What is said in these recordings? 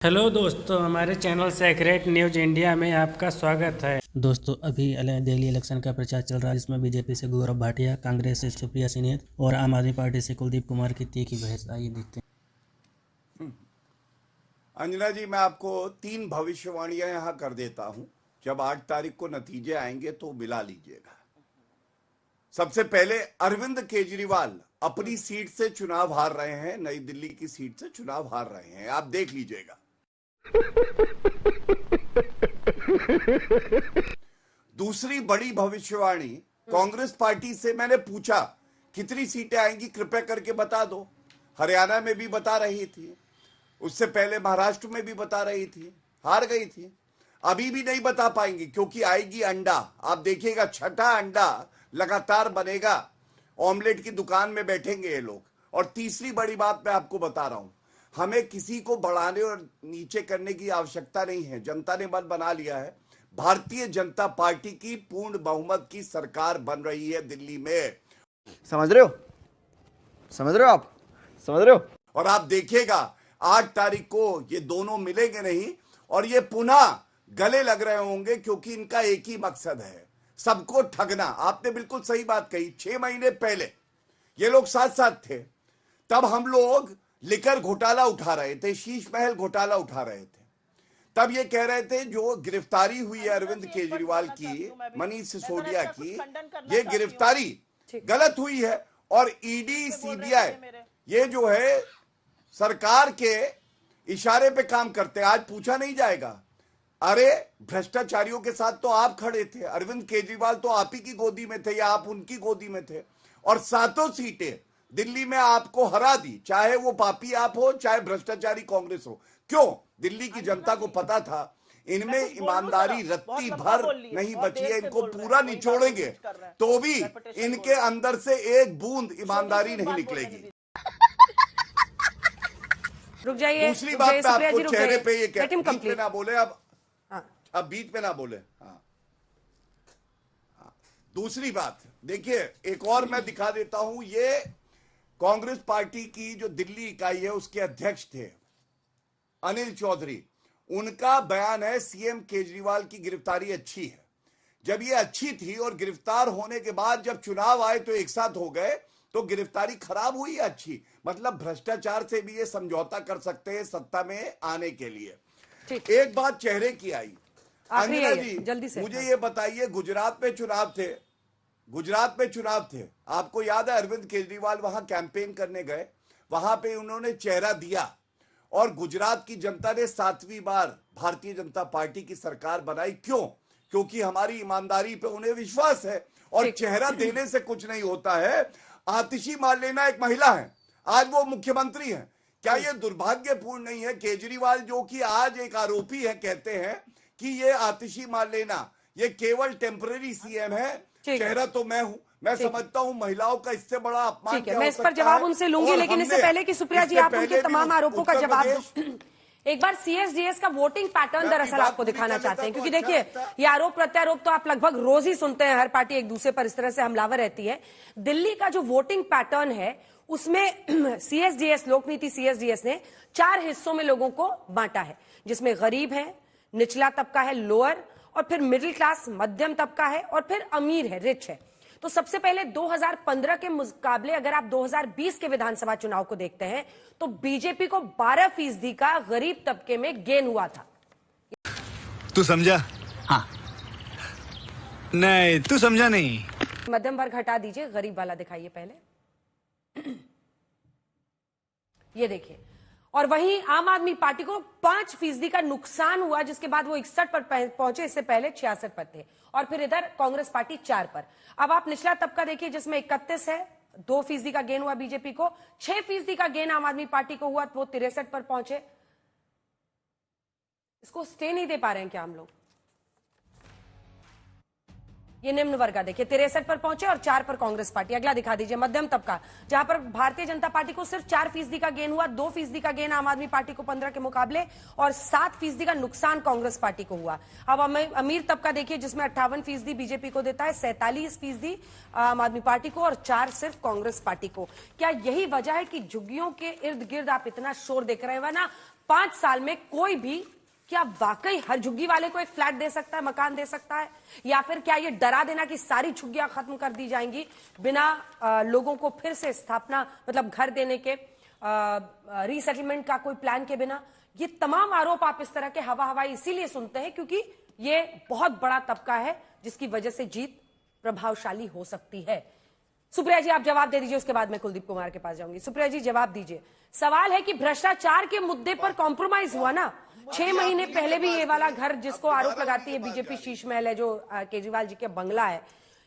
Hello दोस्तों, हमारे channel secret news India में आपका स्वागत है। दोस्तों, अभी दिल्ली इलेक्शन का प्रचार चल रहा है, जिसमें बीजेपी से गौरव भाटिया, कांग्रेस से सुप्रिया सिन्हा और आम आदमी पार्टी से कुलदीप कुमार की तीखी बहस। आइए देखते हैं। अंजना जी, मैं आपको 3 भविष्यवाणियां यहां कर देता हूं। जब 8 तारीख को नतीजे आएंगे तो मिला लीजिएगा। सबसे पहले, अरविंद केजरीवाल अपनी सीट से चुनाव हार रहे हैं, नई दिल्ली की सीट से चुनाव हार रहे हैं, आप देख लीजिएगा। दूसरी बड़ी भविष्यवाणी, कांग्रेस पार्टी से मैंने पूछा कितनी सीटें आएंगी, कृपया करके बता दो। हरियाणा में भी बता रही थी, उससे पहले महाराष्ट्र में भी बता रही थी, हार गई थी। अभी भी नहीं बता पाएंगी क्योंकि आएगी अंडा। आप देखिएगा, छठा अंडा लगातार बनेगा, ऑमलेट की दुकान में बैठेंगे ये लोग। और तीसरी बड़ी बात मैं आपको बता रहा हूं, हमें किसी को बढ़ाने और नीचे करने की आवश्यकता नहीं है। जनता ने मन बना लिया है, भारतीय जनता पार्टी की पूर्ण बहुमत की सरकार बन रही है दिल्ली में। समझ रहे हो? समझ रहे हो आप? समझ रहे हो? और आप देखिएगा 8 तारीख को ये दोनों मिलेंगे नहीं और ये पुनः गले लग रहे होंगे, क्योंकि इनका एक ही मकसद है, सबको ठगना। आपने बिल्कुल सही बात कही। 6 महीने पहले ये लोग साथ साथ थे, तब हम लोग लिकर घोटाला उठा रहे थे, शीश महल घोटाला उठा रहे थे। तब ये कह रहे थे जो गिरफ्तारी हुई है अरविंद केजरीवाल की, मनीष सिसोदिया की, ये गिरफ्तारी गलत हुई है। और ईडी सीबीआई ये जो है सरकार के इशारे पे काम करते हैं। आज पूछा नहीं जाएगा, अरे भ्रष्टाचारियों के साथ तो आप खड़े थे, अरविंद केजरीवाल तो आप ही की गोदी में थे या आप उनकी गोदी में थे, और 7 सीटें दिल्ली में आपको हरा दी, चाहे वो पापी आप हो चाहे भ्रष्टाचारी कांग्रेस हो। क्यों? दिल्ली की जनता को पता था इनमें ईमानदारी रत्ती भर नहीं बची है, इनको पूरा निचोड़ेंगे तो भी इनके अंदर से एक बूंद ईमानदारी नहीं निकलेगी। रुक जाइए। दूसरी बात मैं आपको चेहरे पे ये बीच में ना बोले, अब बीच में ना बोले। हाँ, दूसरी बात देखिए, एक और मैं दिखा देता हूं। ये कांग्रेस पार्टी की जो दिल्ली इकाई है उसके अध्यक्ष थे अनिल चौधरी, उनका बयान है सीएम केजरीवाल की गिरफ्तारी अच्छी है। जब ये अच्छी थी और गिरफ्तार होने के बाद जब चुनाव आए तो एक साथ हो गए, तो गिरफ्तारी खराब हुई है अच्छी। मतलब भ्रष्टाचार से भी ये समझौता कर सकते हैं सत्ता में आने के लिए। एक बात चेहरे की आई, अंजना जी जल्दी से मुझे ये बताइए, गुजरात में चुनाव थे, आपको याद है अरविंद केजरीवाल वहां कैंपेन करने गए, वहां पे उन्होंने चेहरा दिया और गुजरात की जनता ने 7वीं बार भारतीय जनता पार्टी की सरकार बनाई। क्यों? क्योंकि हमारी ईमानदारी पे उन्हें विश्वास है। और चेहरा देने से कुछ नहीं होता है। आतिशी मार्लेना एक महिला है, आज वो मुख्यमंत्री है। क्या ये दुर्भाग्यपूर्ण नहीं है? केजरीवाल जो कि आज एक आरोपी है, कहते हैं कि ये आतिशी मार्लेना ये केवल टेम्पररी सीएम है, चेहरा तो मैं हूं। मैं समझता हूं महिलाओं का इससे बड़ा अपमान क्या हो सकता है। मैं इस पर जवाब उनसे लूंगी, लेकिन इससे पहले कि सुप्रिया जी आप उनके तमाम आरोपों का जवाब दो, एक बार सीएसडीएस का वोटिंग पैटर्न दरअसल आपको दिखाना चाहते हैं, क्योंकि देखिए ये आरोप प्रत्यारोप तो आप लगभग रोज ही सुनते हैं, हर पार्टी एक दूसरे पर इस तरह से हमलावर रहती है। दिल्ली का जो वोटिंग पैटर्न है उसमें सीएसडीएस, लोकनीति सीएसडीएस ने 4 हिस्सों में लोगों को बांटा है, जिसमें गरीब है, निचला तबका है लोअर, और फिर मिडिल क्लास मध्यम तबका है, और फिर अमीर है, रिच है। तो सबसे पहले 2015 के मुकाबले अगर आप 2020 के विधानसभा चुनाव को देखते हैं तो बीजेपी को 12% का गरीब तबके में गेन हुआ था। तू समझा? हाँ। नहीं, तू समझा नहीं। मध्यम वर्ग हटा दीजिए, गरीब वाला दिखाइए पहले। ये देखिए, और वहीं आम आदमी पार्टी को 5% का नुकसान हुआ, जिसके बाद वो 61 पर पहुंचे, इससे पहले 66 पर थे। और फिर इधर कांग्रेस पार्टी 4 पर। अब आप निचला तबका देखिए, जिसमें 31 है, 2% का गेन हुआ बीजेपी को, 6% का गेन आम आदमी पार्टी को हुआ, वो 63 पर पहुंचे। इसको स्टे नहीं दे पा रहे हैं क्या हम लोग? ये निम्न वर्ग का देखिए 63 पर पहुंचे और 4 पर कांग्रेस पार्टी। अगला दिखा दीजिए मध्यम तबका, जहां पर भारतीय जनता पार्टी को सिर्फ 4% का गेन हुआ, 2% का गेन आम आदमी पार्टी को 15 के मुकाबले, और 7% का नुकसान कांग्रेस पार्टी को हुआ। अब अमीर तबका देखिए, जिसमें 58% बीजेपी को देता है, 47% आम आदमी पार्टी को और 4 सिर्फ कांग्रेस पार्टी को। क्या यही वजह है कि झुग्गियों के इर्द गिर्द आप इतना शोर देख रहे हो ना? 5 साल में कोई भी क्या वाकई हर झुग्गी वाले को एक फ्लैट दे सकता है, मकान दे सकता है? या फिर क्या ये डरा देना कि सारी झुग्गियां खत्म कर दी जाएंगी बिना लोगों को फिर से स्थापना, मतलब घर देने के, रीसेटलमेंट का कोई प्लान के बिना? ये तमाम आरोप आप इस तरह के हवा हवाई इसीलिए सुनते हैं क्योंकि ये बहुत बड़ा तबका है जिसकी वजह से जीत प्रभावशाली हो सकती है। सुप्रिया जी आप जवाब दे दीजिए, उसके बाद मैं कुलदीप कुमार के पास जाऊंगी। सुप्रिया जी जवाब दीजिए। सवाल है कि भ्रष्टाचार के मुद्दे पर कॉम्प्रोमाइज हुआ ना? 6 महीने पहले भी ये वाला घर जिसको आरोप लगाती है बीजेपी, शीश महल है जो केजरीवाल जी के बंगला है,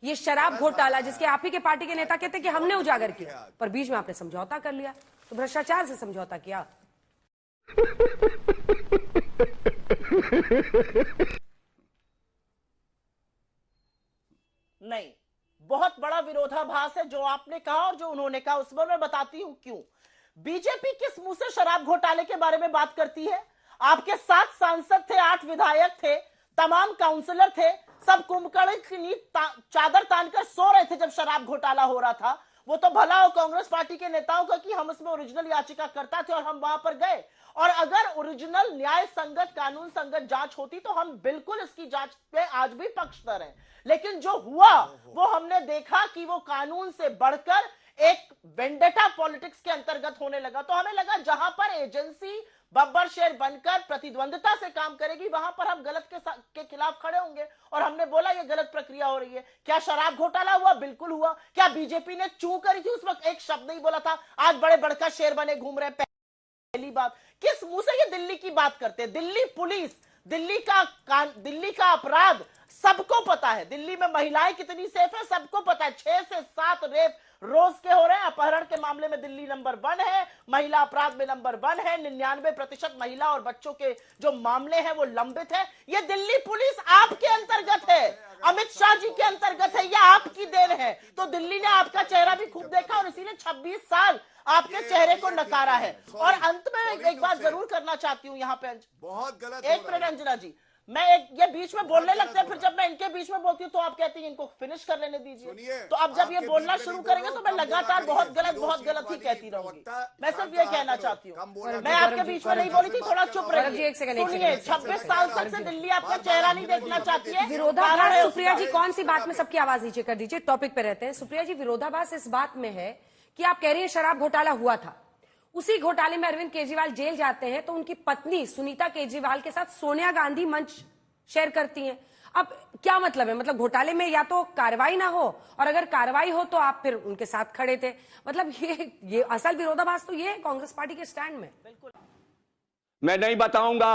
ये शराब घोटाला जिसके आप ही के पार्टी के नेता कहते हैं कि हमने उजागर किया, पर बीच में आपने समझौता कर लिया, तो भ्रष्टाचार से समझौता किया। नहीं, बहुत बड़ा विरोधाभास है जो आपने कहा और जो उन्होंने कहा, उस पर मैं बताती हूं क्यों। बीजेपी किस मुंह से शराब घोटाले के बारे में बात करती है? आपके 7 सांसद थे, 8 विधायक थे, तमाम काउंसलर थे, सब कुंभकर्ण की नींद चादर तानकर सो रहे थे जब शराब घोटाला हो रहा था। वो तो भला हो कांग्रेस पार्टी के नेताओं का कि हम इसमें ओरिजिनल याचिका करता थे और हम वहां पर गए, और अगर ओरिजिनल न्याय संगत, कानून संगत जांच होती तो हम बिल्कुल इसकी जांच पे आज भी पक्षधर हैं। लेकिन जो हुआ वो हमने देखा कि वो कानून से बढ़कर एक वेंडेटा पॉलिटिक्स के अंतर्गत होने लगा। तो हमें लगा जहां पर एजेंसी बब्बर शेर बनकर प्रतिद्वंद्विता से काम करेगी वहां पर हम गलत के खिलाफ खड़े होंगे, और हमने बोला ये गलत प्रक्रिया हो रही है। क्या शराब घोटाला हुआ? बिल्कुल हुआ। क्या बीजेपी ने चू करी थी? उस वक्त एक शब्द नहीं बोला था। आज बड़े बड़का शेर बने घूम रहे। पहली बात, किस मुंह से ये दिल्ली की बात करते हैं? दिल्ली पुलिस, दिल्ली का अपराध सबको पता है। दिल्ली में महिलाएं कितनी सेफ है सबको पता है। 6 से 7 रेप रोज के हो रहे हैं। अपहरण के मामले में दिल्ली नंबर 1 है, महिला अपराध में नंबर 1 है। 99% महिला और बच्चों के जो मामले हैं वो लंबित है। ये दिल्ली पुलिस आपके अंतर्गत है, अमित शाह जी के अंतर्गत है, यह आपकी देन है। तो दिल्ली ने आपका चेहरा भी खूब देखा और इसीलिए 26 साल आपके चेहरे को नकारा है। और अंत में एक बात जरूर करना चाहती हूं यहाँ पे, बहुत गलत, एक मिनट अंजना जी, मैं ये बीच में बोलने लगते हैं, फिर जब मैं इनके बीच में बोलती हूँ तो आप कहती हैं इनको फिनिश कर लेने दीजिए। तो अब जब ये बोलना शुरू करेंगे तो मैं लगातार बहुत गलत ही कहती रहूंगी। मैं सिर्फ ये कहना चाहती हूँ, मैं आपके बीच में नहीं बोली थी, थोड़ा चुप रहिए। सुनिए, 26 साल तक से दिल्ली आपका चेहरा नहीं देखना चाहती है। विरोधाभास, सुप्रिया जी कौन सी बात में सबकी आवाज नीचे कर दीजिए, टॉपिक पे रहते हैं। सुप्रिया जी, विरोधाभास इस बात में है कि आप कह रही हैं शराब घोटाला हुआ था, उसी घोटाले में अरविंद केजरीवाल जेल जाते हैं तो उनकी पत्नी सुनीता केजरीवाल के साथ सोनिया गांधी मंच शेयर करती हैं। अब क्या मतलब है? मतलब घोटाले में या तो कार्रवाई ना हो, और अगर कार्रवाई हो तो आप फिर उनके साथ खड़े थे। मतलब ये असल विरोधाभास तो ये है कांग्रेस पार्टी के स्टैंड में। बिल्कुल मैं नहीं बताऊंगा।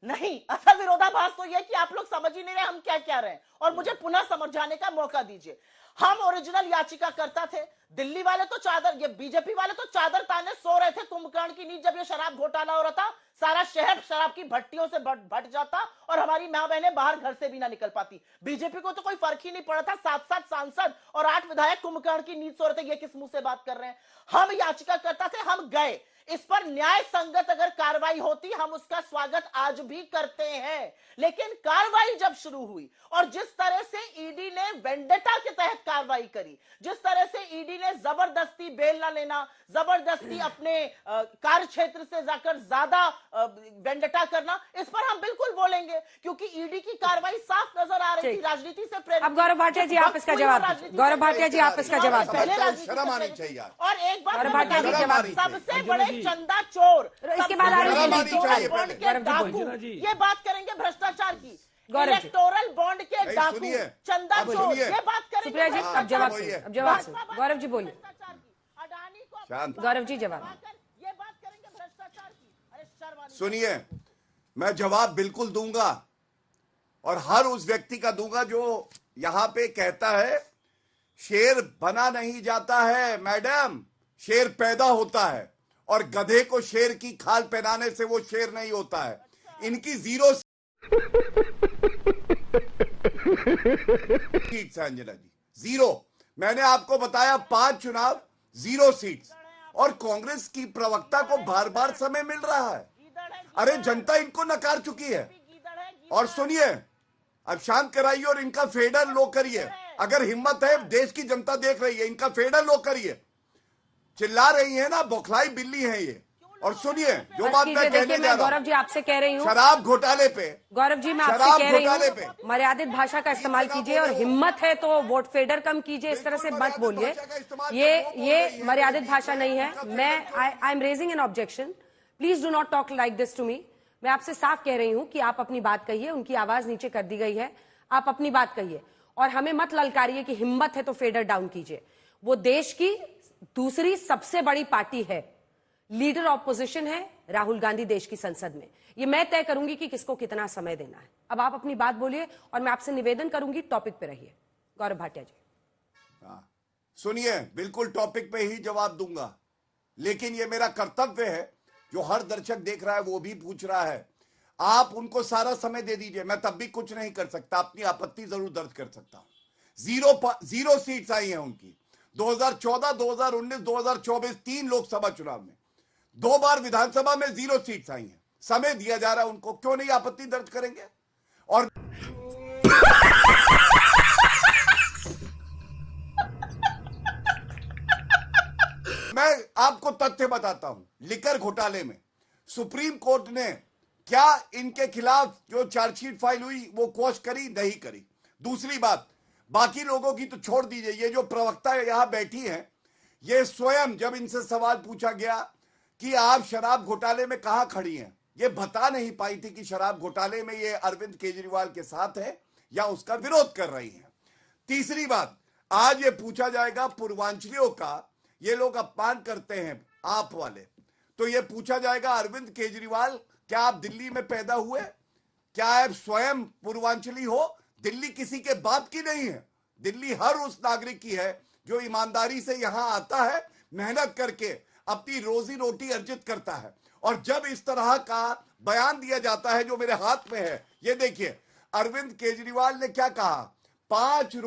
नहीं, असल विरोधाभास तो यह कि आप लोग समझ ही नहीं रहे हम क्या कह रहे हैं, और मुझे पुनः समझाने का मौका दीजिए। हम ओरिजिनल याचिका करता थे, दिल्ली वाले तो ये बीजेपी वाले तो चादर ताने सो रहे थे कुंभकर्ण की नींद। जब ये शराब घोटाला हो रहा था सारा शहर शराब की भट्टियों से भट जाता और हमारी मां बहनें बाहर घर से भी ना निकल पाती। बीजेपी को तो कोई फर्क ही नहीं पड़ा था। 7 सांसद और 8 विधायक कुंभकर्ण की नींद सो रहे थे। ये किस मुंह से बात कर रहे हैं? हम याचिका करता थे, हम गए, इस पर न्याय संगत अगर कार्रवाई होती हम उसका स्वागत आज भी करते हैं। लेकिन कार्रवाई जब शुरू हुई और जिस तरह से ईडी ने वेंडेटा के तहत कार्रवाई करी, जिस तरह से ईडी ने जबरदस्ती बेल ना लेना, जबरदस्ती अपने कार्य क्षेत्र से जाकर ज्यादा वेंडेटा करना, इस पर हम बिल्कुल बोलेंगे क्योंकि ईडी की कार्रवाई साफ नजर आ रही थी, राजनीति से प्रेरित। अब गौरव भाटिया जी आप इसका जवाब, गौरव भाटिया जी आप इसका जवाब, शर्म आनी चाहिए। और एक बात गौरव भाटिया जी जवाब, सबसे बड़े चंदा चोर, इसके बाद ये बात करेंगे भ्रष्टाचार की, गौरव जी, इलेक्टोरल बॉन्ड के डाकू, चंदा चोर, ये बात करेंगे। सुप्रिया जी अब जवाब सुनिए, अब जवाब सुनिए। गौरव जी बोलिए। अडानी को शांत। गौरव जी जवाब। ये बात करेंगे भ्रष्टाचार की। अरे शर्म। सुनिए, मैं जवाब बिल्कुल दूंगा और हर उस व्यक्ति का दूंगा जो यहां पे कहता है शेर बना नहीं जाता है मैडम, शेर पैदा होता है, और गधे को शेर की खाल पहनाने से वो शेर नहीं होता है। इनकी जीरो सीट्स है अंजना जी, 0। मैंने आपको बताया 5 चुनाव 0 सीट्स, और कांग्रेस की प्रवक्ता को बार बार समय मिल रहा है। अरे जनता इनको नकार चुकी है। और सुनिए, अब शांत कराइए और इनका फेडर लो करिए। अगर हिम्मत है, देश की जनता देख रही है, इनका फेडर लो करिए। चिल्ला रही है ना, बौखलाई बिल्ली है ये। और सुनिए जो बात मैं कहने जा रहा गौरव जी आपसे कह रही हूँ, शराब घोटाले पे, गौरव जी मैं आपसे कह रही हूँ, मर्यादित भाषा का इस्तेमाल कीजिए, और हिम्मत है तो वोट फेडर कम कीजिए, इस तरह से मत बोलिए। ये मर्यादित भाषा नहीं है। मैं I am raising an objection, please do not talk like this to me. मैं आपसे साफ कह रही हूं कि आप अपनी बात कहिए, उनकी आवाज नीचे कर दी गई है, आप अपनी बात कहिए और हमें मत ललकारिए कि हिम्मत है तो फेडर डाउन कीजिए। वो देश की दूसरी सबसे बड़ी पार्टी है, लीडर ऑपोजिशन है राहुल गांधी देश की संसद में। ये मैं तय करूंगी कि किसको कितना समय देना है। अब आप अपनी बात बोलिए और मैं आपसे निवेदन करूंगी टॉपिक पे रहिए। गौरव भाटिया जी। सुनिए, बिल्कुल टॉपिक पे ही जवाब दूंगा, लेकिन ये मेरा कर्तव्य है, जो हर दर्शक देख रहा है वो भी पूछ रहा है। आप उनको सारा समय दे दीजिए, मैं तब भी कुछ नहीं कर सकता, अपनी आपत्ति जरूर दर्ज कर सकता हूं। 0 सीट्स आई हैं उनकी 2014, 2019, 2024 3 लोकसभा चुनाव में, 2 बार विधानसभा में 0 सीट्स आई हैं। समय दिया जा रहा है उनको, क्यों नहीं आपत्ति दर्ज करेंगे? और मैं आपको तथ्य बताता हूं, लिकर घोटाले में सुप्रीम कोर्ट ने क्या इनके खिलाफ जो चार्जशीट फाइल हुई वो क्वॉश करी? नहीं करी। दूसरी बात, बाकी लोगों की तो छोड़ दीजिए, ये जो प्रवक्ता यहां बैठी हैं, ये स्वयं जब इनसे सवाल पूछा गया कि आप शराब घोटाले में कहां खड़ी हैं, ये बता नहीं पाई थी कि शराब घोटाले में ये अरविंद केजरीवाल के साथ है या उसका विरोध कर रही हैं। तीसरी बात, आज ये पूछा जाएगा पूर्वांचलियों का, ये लोग अपमान करते हैं आप वाले, तो ये पूछा जाएगा अरविंद केजरीवाल क्या आप दिल्ली में पैदा हुए? क्या आप स्वयं पूर्वांचली हो? दिल्ली किसी के बाप की नहीं है, दिल्ली हर उस नागरिक की है जो ईमानदारी से यहां आता है, मेहनत करके अपनी रोजी रोटी अर्जित करता है। और जब इस तरह का बयान दिया जाता है जो मेरे हाथ में है, ये देखिए अरविंद केजरीवाल ने क्या कहा, 500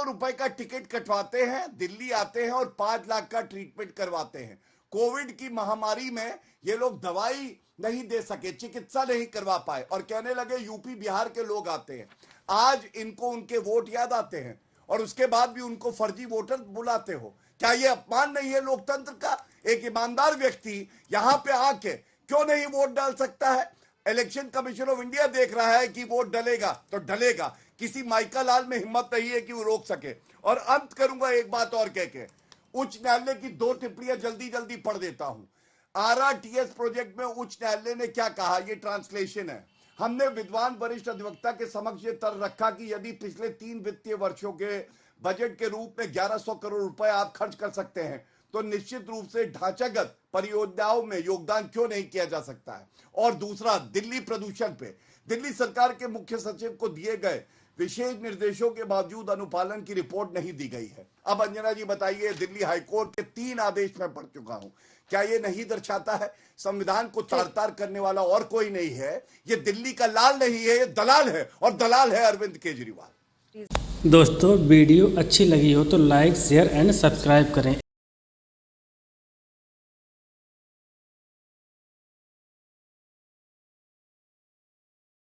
रुपए का टिकट कटवाते हैं, दिल्ली आते हैं और 5 लाख का ट्रीटमेंट करवाते हैं। कोविड की महामारी में ये लोग दवाई नहीं दे सके, चिकित्सा नहीं करवा पाए, और कहने लगे यूपी बिहार के लोग आते हैं। आज इनको उनके वोट याद आते हैं और उसके बाद भी उनको फर्जी वोटर बुलाते हो। क्या ये अपमान नहीं है लोकतंत्र का? एक ईमानदार व्यक्ति यहां पे आके क्यों नहीं वोट डाल सकता है? इलेक्शन कमीशन ऑफ इंडिया देख रहा है कि वोट डलेगा तो डलेगा, किसी माइका लाल में हिम्मत नहीं है कि वो रोक सके। और अंत करूंगा एक बात और कह के, उच्च न्यायालय की 2 टिप्पणियां जल्दी जल्दी पढ़ देता हूं। RRTS प्रोजेक्ट में उच्च न्यायालय ने क्या कहा, ये ट्रांसलेशन है। हमने विद्वान वरिष्ठ अधिवक्ता के समक्ष ये तर्क रखा कि यदि पिछले 3 वित्तीय वर्षों के बजट के रूप में 1100 करोड़ रुपए आप खर्च कर सकते हैं, तो निश्चित रूप से ढांचागत परियोजनाओं में योगदान क्यों नहीं किया जा सकता है। और दूसरा, दिल्ली प्रदूषण पे दिल्ली सरकार के मुख्य सचिव को दिए गए विशेष निर्देशों के बावजूद अनुपालन की रिपोर्ट नहीं दी गई है। अब अंजना जी बताइए, दिल्ली हाईकोर्ट के 3 आदेश मैं पढ़ चुका हूं, क्या ये नहीं दर्शाता है संविधान को तार-तार करने वाला और कोई नहीं है? ये दिल्ली का लाल नहीं है, ये दलाल है, और दलाल है अरविंद केजरीवाल। दोस्तों वीडियो अच्छी लगी हो तो लाइक शेयर एंड सब्सक्राइब करें।